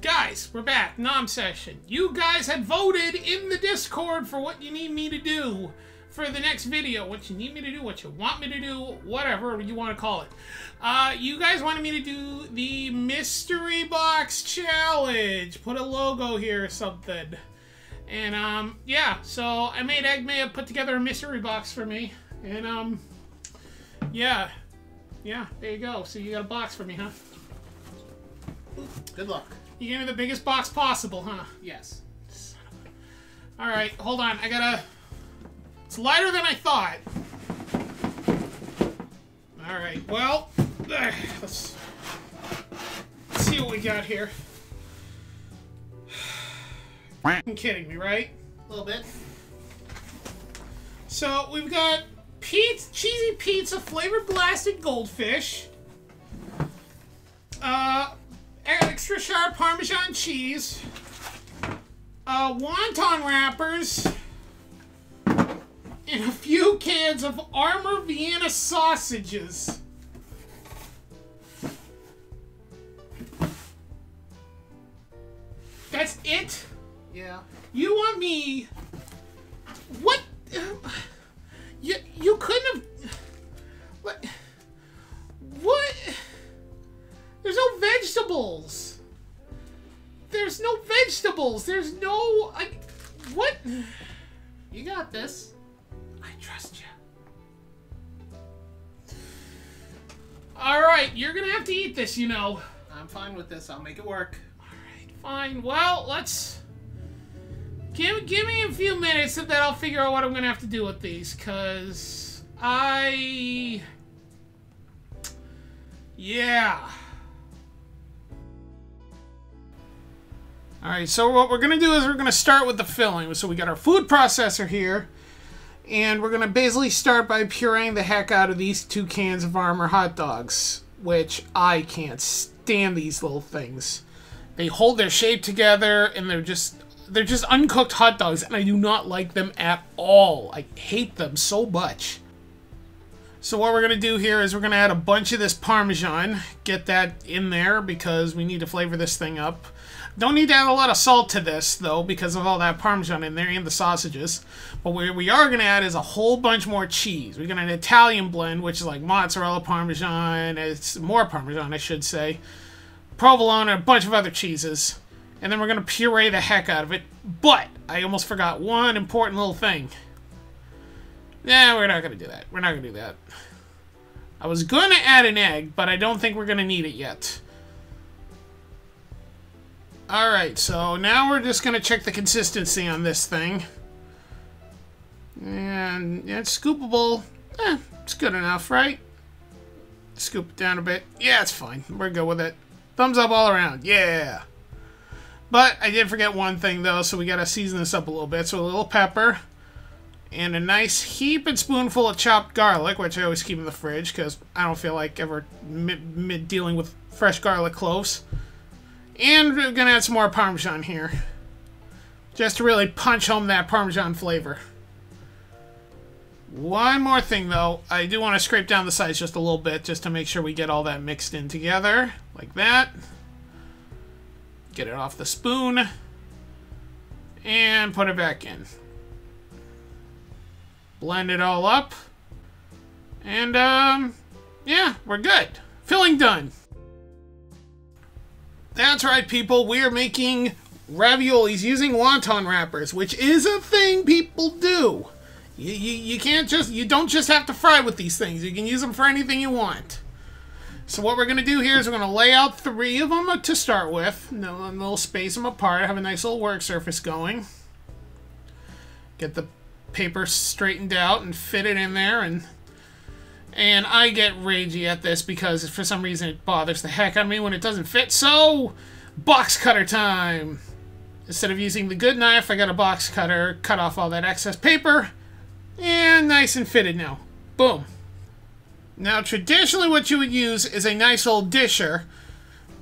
Guys, we're back. Nom session. You guys had voted in the Discord for what you need me to do for the next video. What you need me to do, what you want me to do, whatever you want to call it. You guys wanted me to do the Mystery Box Challenge. Put a logo here or something. And, yeah. So, I made Eggman put together a mystery box for me. And, yeah. Yeah, there you go. So you got a box for me, huh? Good luck. You gave me the biggest box possible, huh? Yes. Alright, hold on. I gotta... It's lighter than I thought. Alright, well... Let's see what we got here. You're kidding me, right? A little bit. So, we've got cheesy pizza flavored blasted goldfish. Extra sharp Parmesan cheese. Wonton wrappers. And a few cans of Armour Vienna sausages. That's it? Yeah. You want me... What? You couldn't have... What? There's no vegetables. There's no vegetables. There's no... what? You got this. I trust you. Alright, you're gonna have to eat this, you know. I'm fine with this. I'll make it work. Alright, fine. Well, let's... Give me a few minutes and then I'll figure out what I'm gonna have to do with these, because... Yeah. Alright, so what we're going to do is we're going to start with the filling. So we got our food processor here. And we're going to basically start by pureeing the heck out of these 2 cans of Armour hot dogs. Which I can't stand these little things. They hold their shape together and they're just uncooked hot dogs. And I do not like them at all. I hate them so much. So what we're going to do here is we're going to add a bunch of this Parmesan. Get that in there because we need to flavor this thing up. Don't need to add a lot of salt to this, though, because of all that Parmesan in there and the sausages. But what we are going to add is a whole bunch more cheese. We're going to add an Italian blend, which is like mozzarella Parmesan. It's more Parmesan, I should say. Provolone and a bunch of other cheeses. And then we're going to puree the heck out of it. But I almost forgot one important little thing. Nah, we're not going to do that. We're not going to do that. I was going to add an egg, but I don't think we're going to need it yet. Alright, so now we're just going to check the consistency on this thing. And yeah, it's scoopable. It's good enough, right? Scoop it down a bit. Yeah, it's fine. We're good with it. Thumbs up all around. Yeah! But I did forget one thing, though, so we got to season this up a little bit. So a little pepper. And a nice heaping spoonful of chopped garlic, which I always keep in the fridge, because I don't feel like ever dealing with fresh garlic cloves. And we're going to add some more Parmesan here. Just to really punch home that Parmesan flavor. One more thing, though. I do want to scrape down the sides just a little bit, just to make sure we get all that mixed in together. Like that. Get it off the spoon. And put it back in. Blend it all up. And, yeah, we're good. Filling done. That's right, people. We are making raviolis using wonton wrappers, which is a thing people do. You can't just, you don't just have to fry with these things. You can use them for anything you want. So what we're going to do here is we're going to lay out 3 of them to start with. And then we'll space them apart. Have a nice little work surface going. Get the paper straightened out and fit it in there, and I get ragey at this because for some reason it bothers the heck out of me when it doesn't fit. So box cutter time. Instead of using the good knife, I got a box cutter, cut off all that excess paper, and nice and fitted now. Boom. Now traditionally what you would use is a nice old disher,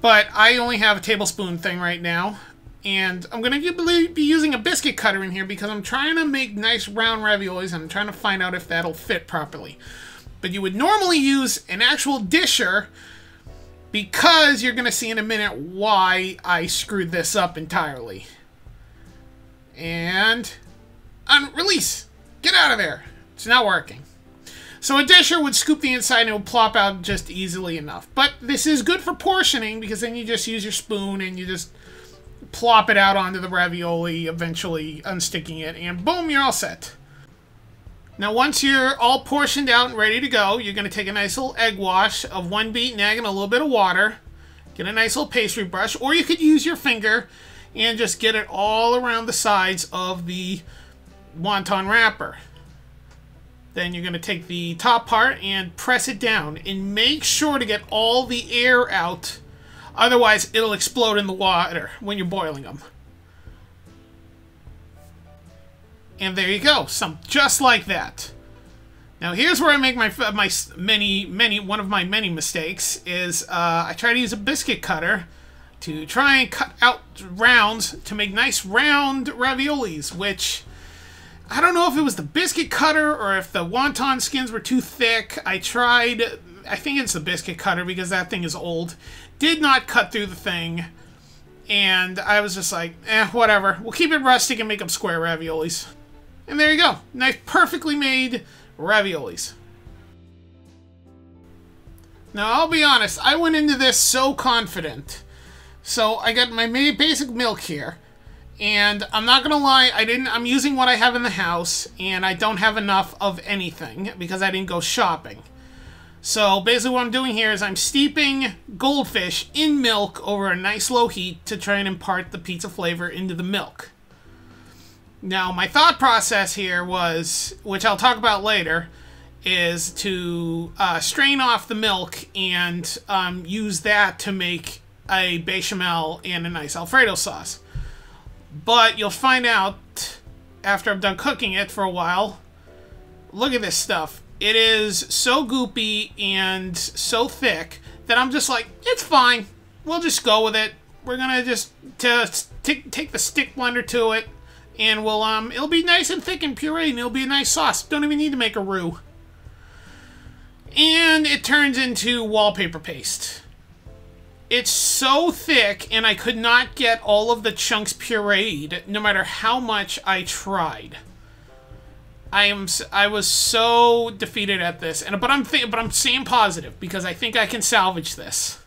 but I only have a tablespoon thing right now. And I'm going to be using a biscuit cutter in here because I'm trying to make nice round raviolis and I'm trying to find out if that'll fit properly. But you would normally use an actual disher because you're going to see in a minute why I screwed this up entirely. And release. Get out of there. It's not working. So a disher would scoop the inside and it would plop out just easily enough. But this is good for portioning because then you just use your spoon and you just plop it out onto the ravioli, eventually unsticking it, and boom, you're all set. Now once you're all portioned out and ready to go, you're going to take a nice little egg wash of 1 beaten egg and a little bit of water. Get a nice little pastry brush, or you could use your finger and just get it all around the sides of the wonton wrapper. Then you're going to take the top part and press it down. And make sure to get all the air out. Otherwise, it'll explode in the water when you're boiling them. And there you go. Some just like that. Now here's where I make one of my many mistakes is I try to use a biscuit cutter to try and cut out rounds to make nice round raviolis, which I don't know if it was the biscuit cutter or if the wonton skins were too thick. I think it's the biscuit cutter because that thing is old. Did not cut through the thing. And I was just like, whatever. We'll keep it rustic and make them square raviolis. And there you go. Nice, perfectly made raviolis. Now, I'll be honest. I went into this so confident. So, I got my basic milk here. And I'm not gonna lie, I'm using what I have in the house, and I don't have enough of anything because I didn't go shopping. So basically what I'm doing here is I'm steeping goldfish in milk over a nice low heat to try and impart the pizza flavor into the milk. Now my thought process here was, which I'll talk about later, is to strain off the milk and use that to make a bechamel and a nice Alfredo sauce. But you'll find out after I'm done cooking it for a while. Look at this stuff. It is so goopy and so thick that I'm just like, it's fine. We'll just go with it. We're gonna just take the stick blender to it, and it'll be nice and thick and pureed, and it'll be a nice sauce. Don't even need to make a roux. And it turns into wallpaper paste. It's so thick, and I could not get all of the chunks pureed, no matter how much I tried. I was so defeated at this, but I'm staying positive because I think I can salvage this.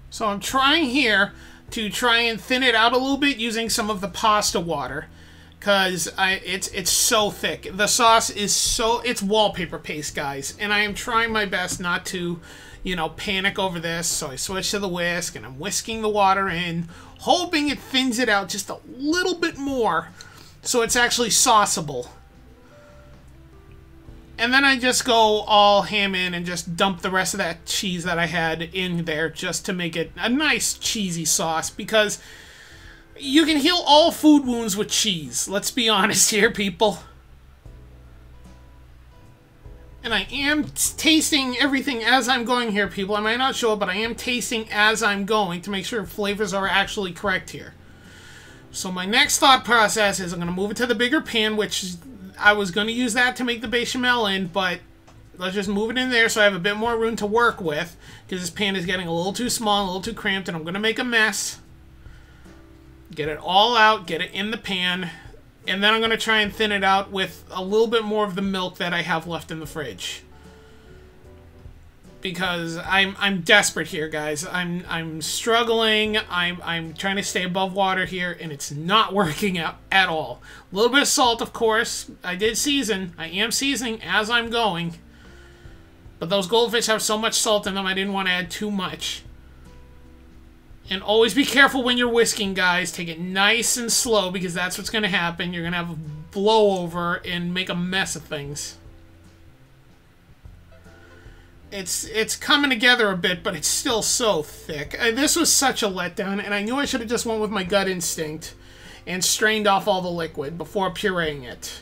So I'm trying here to try and thin it out a little bit using some of the pasta water, because it's so thick. The sauce is it's wallpaper paste, guys, and I am trying my best not to, panic over this. So I switch to the whisk, and I'm whisking the water in, hoping it thins it out just a little bit more, so it's actually sauceable. And then I just go all ham in and just dump the rest of that cheese that I had in there just to make it a nice cheesy sauce, because you can heal all food wounds with cheese. Let's be honest here, people. And I am tasting everything as I'm going here, people. I might not show it, but I am tasting as I'm going to make sure flavors are actually correct here. So my next thought process is I'm going to move it to the bigger pan, which I was going to use that to make the bechamel in, but let's just move it in there so I have a bit more room to work with, because this pan is getting a little too small, a little too cramped, and I'm going to make a mess. Get it all out, get it in the pan, and then I'm going to try and thin it out with a little bit more of the milk that I have left in the fridge. Because I'm desperate here, guys. I'm struggling. I'm trying to stay above water here, and it's not working out at all. A little bit of salt, of course. I did season. I am seasoning as I'm going. But those goldfish have so much salt in them, I didn't want to add too much. And always be careful when you're whisking, guys. Take it nice and slow, because that's what's going to happen. You're going to have a blowover and make a mess of things. It's coming together a bit, but it's still so thick. This was such a letdown, and I knew I should have just went with my gut instinct and strained off all the liquid before pureeing it.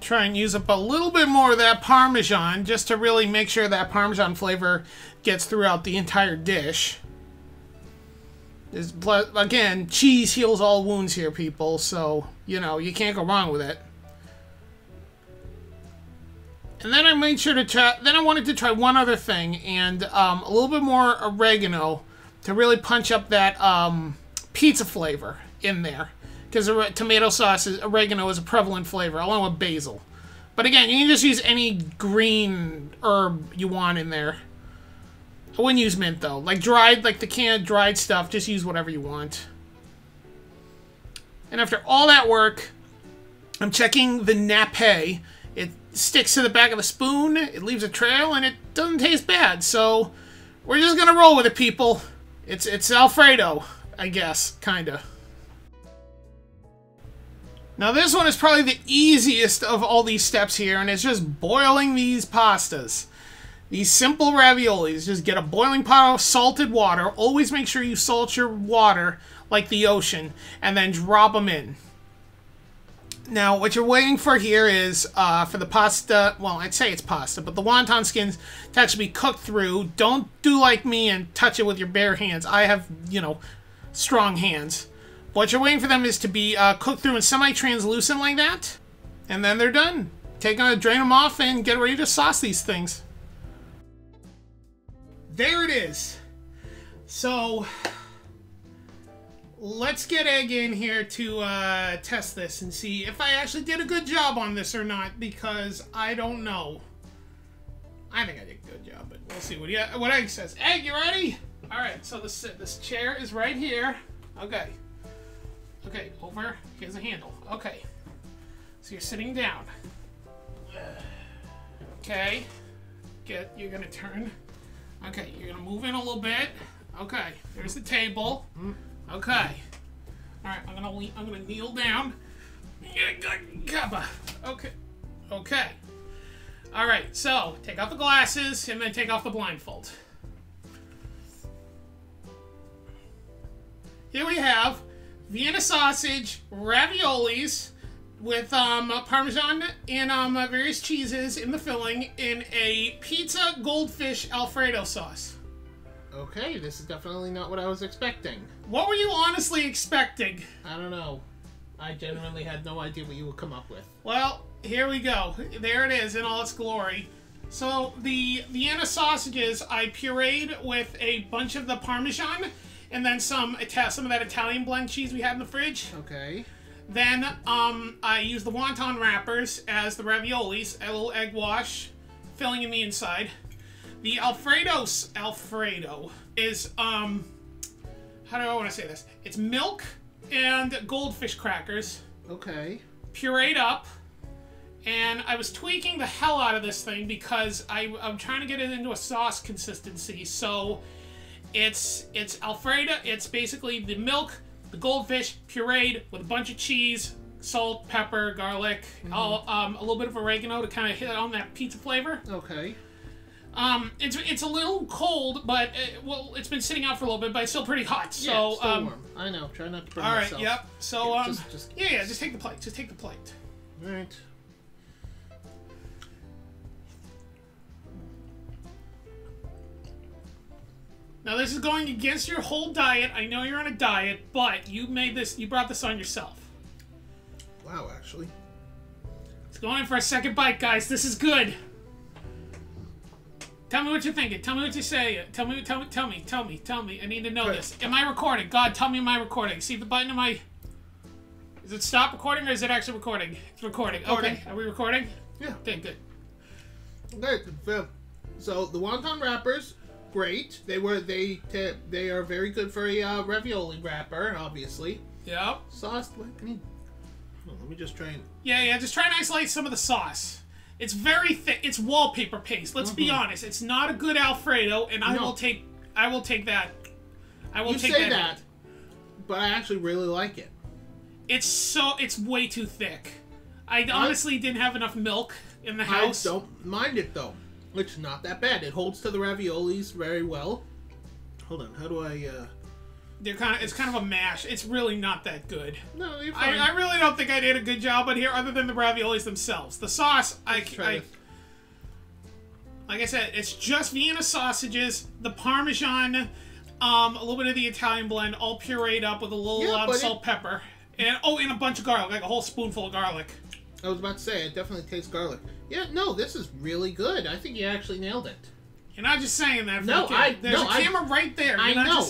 Try and use up a little bit more of that Parmesan just to really make sure that Parmesan flavor gets throughout the entire dish. Again, cheese heals all wounds here, people, so, you can't go wrong with it. And then I made sure to try, then I wanted to try one other thing, and a little bit more oregano to really punch up that pizza flavor in there. Because tomato sauce, oregano is a prevalent flavor, along with basil. But again, you can just use any green herb you want in there. I wouldn't use mint, though. Like the canned dried stuff, just use whatever you want. And after all that work, I'm checking the nappe. It sticks to the back of the spoon, it leaves a trail, and it doesn't taste bad. So we're just gonna roll with it, people. It's Alfredo, I guess, kinda. Now this one is probably the easiest of all these steps here, and it's just boiling these pastas. These simple raviolis. Just get a boiling pot of salted water. Always make sure you salt your water like the ocean, and then drop them in. Now, what you're waiting for here is for the pasta, well, I'd say it's pasta, but the wonton skins to actually be cooked through. Don't do like me and touch it with your bare hands. I have, you know, strong hands. What you're waiting for them is to be cooked through and semi-translucent like that. And then they're done. Take them, drain them off, and get ready to sauce these things. There it is. So let's get Egg in here to test this and see if I actually did a good job on this or not, because I don't know. I think I did a good job, but we'll see what Egg says. Egg, you ready? All right, so this chair is right here. Okay. Okay, over. Here's a handle. Okay. So you're sitting down. Okay. You're gonna turn. Okay, you're gonna move in a little bit. Okay, there's the table. Okay. Alright, I'm gonna kneel down. Okay. Okay. Alright, so take off the glasses and then take off the blindfold. Here we have Vienna sausage, raviolis with Parmesan and various cheeses in the filling in a pizza goldfish Alfredo sauce. Okay, this is definitely not what I was expecting. What were you honestly expecting? I don't know. I genuinely had no idea what you would come up with. Well, here we go. There it is in all its glory. So the Vienna sausages I pureed with a bunch of the Parmesan and then some of that Italian blend cheese we had in the fridge. Okay. Then I used the wonton wrappers as the raviolis, a little egg wash, filling in the inside. The Alfredo is, how do I want to say this? It's milk and goldfish crackers. Okay. Pureed up. And I was tweaking the hell out of this thing because I'm trying to get it into a sauce consistency. So it's Alfredo. It's basically the milk, the goldfish, pureed with a bunch of cheese, salt, pepper, garlic, a little bit of oregano to kind of hit on that pizza flavor. Okay. It's a little cold, but well, it's been sitting out for a little bit, but it's still pretty hot. So yeah, still warm. I know. Try not to burn myself. All right. Yep. So yeah, just take the plate. Just take the plate. All right. Now this is going against your whole diet. I know you're on a diet, but you brought this on yourself. Wow, actually. It's going in for a second bite, guys. This is good. Tell me what you're thinking. Tell me what you say. Tell me. I need to know this. Am I recording? God, tell me, am I recording? See the button? Is it stop recording or is it actually recording? It's recording. Okay. Are we recording? Yeah. Okay, good. Okay. So the wonton wrappers, great. They are very good for a ravioli wrapper, obviously. Yep. Sauce. Let me just try and. Yeah. Just try and isolate some of the sauce. It's very thick. It's wallpaper paste. Let's be honest. It's not a good Alfredo, and I will take that. You say that, but I actually really like it. It's way too thick. I honestly didn't have enough milk in the house. I don't mind it though. It's not that bad. It holds to the raviolis very well. Hold on. How do I? It's kind of a mash. It's really not that good. No, you're fine. I really don't think I did a good job on here, other than the raviolis themselves. The sauce, like I said, it's just Vienna sausages, the Parmesan, a little bit of the Italian blend, all pureed up with a little salt, pepper, and a bunch of garlic, like a whole spoonful of garlic. I was about to say, it definitely tastes garlic. Yeah, no, this is really good. I think you actually nailed it. You're not just saying that. No, there's a camera right there. I know.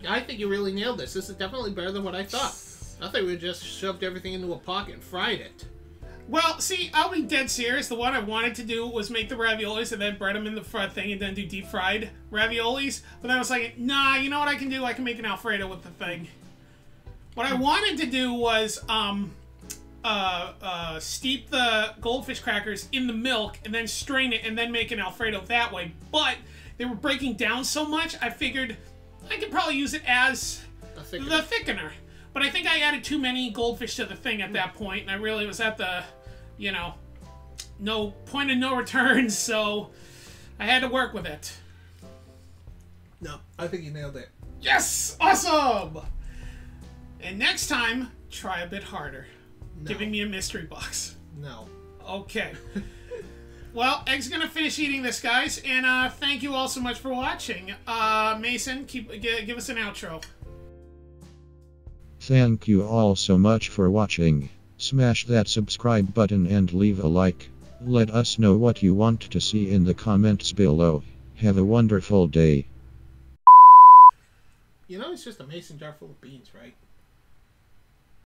I think you really nailed this. This is definitely better than what I thought. I thought we just shoved everything into a pocket and fried it. Well, see, I'll be dead serious. The one I wanted to do was make the raviolis and then bread them in the front thing and then do deep fried raviolis. But then I was like, nah, you know what I can do? I can make an Alfredo with the thing. What I wanted to do was steep the goldfish crackers in the milk and then strain it and then make an Alfredo that way. But they were breaking down so much, I figured I could probably use it as the thickener. But I think I added too many goldfish to the thing at that point, and I really was at the, no point of no return, so I had to work with it. No, I think you nailed it. Yes! Awesome! And next time, try a bit harder. No. Giving me a mystery box. No. Okay. Well, Egg's gonna finish eating this, guys, and thank you all so much for watching. Mason, give us an outro. Thank you all so much for watching. Smash that subscribe button and leave a like. Let us know what you want to see in the comments below. Have a wonderful day. You know it's just a mason jar full of beans, right?